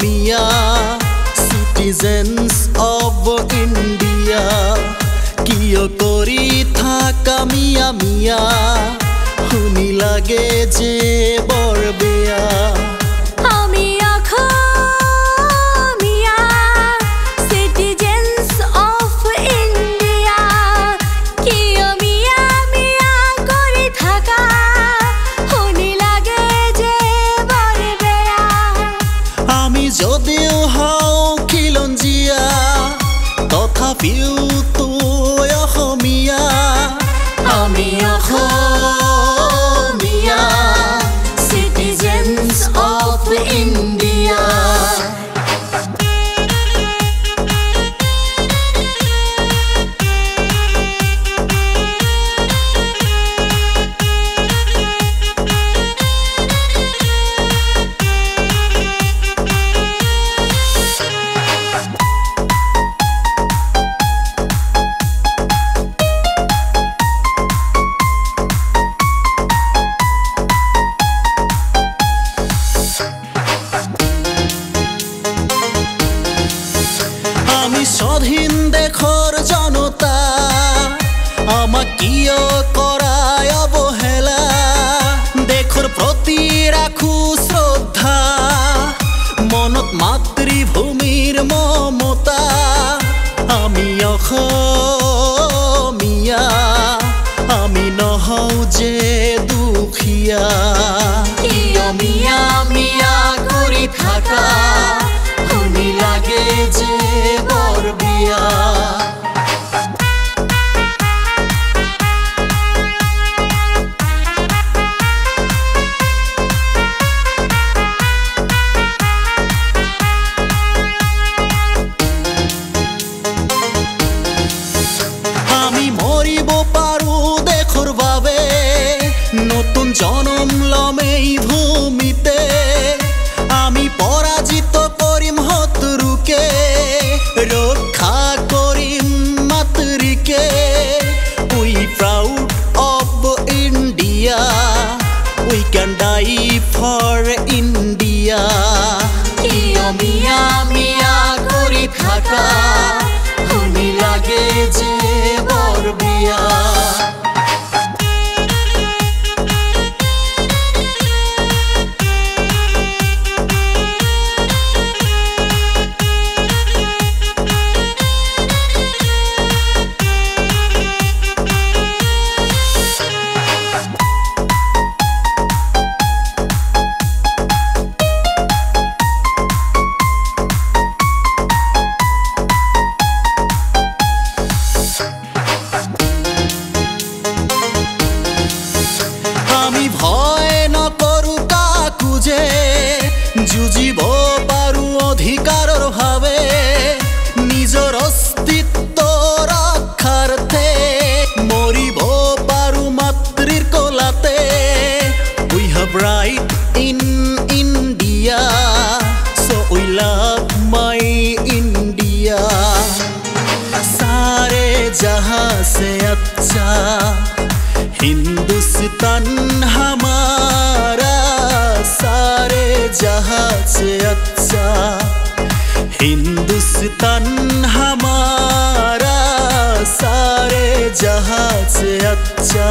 Mia, citizens of India, kiyo kori thaka Mia Mia, huni lage je bor beya. যদিও হাও খিলঞ্জীয়া তথাপিও তো অসমীয়া আমি অসমীয়া citizens of India. স্বাধীন দেশৰ জনতা আমাক কিয় কৰায় অৱহেলা দেশৰ প্ৰতি ৰাখো শ্ৰদ্ধা মনত মাতৃভূমিৰ মমতা আমি অসমীয়া আমি নহওঁ যে দুখীয়া কিয় মিয়া মিয়া কৰি থাকা শুনি লাগে যে বৰ বিয়া আমি মৰিব পাৰো দেশৰ বাবে নতুন জনম লম এই ভূমিতে আমি পৰাজিত কৰিম শত্ৰুকে ৰক্ষা কৰিম মাতৃকে we proud of India we can die for India কিয় মিয়া মিয়া কৰি থাকা শুনি লাগে যে বৰ বিয়া ভয় নকৰো কাকো যে যুঁজিব পাৰো অধিকাৰৰ ভাৱে নিজৰ অস্তিত্ব ৰক্ষাৰ্থে মৰিব পাৰো মাতৃৰ কোলাতে we have right in India so we love my India सारे जहां से अच्छा हिंदुस्तान हमारा सारे जहां से अच्छा हिंदुस्तान हमारा सारे जहां से अच्छा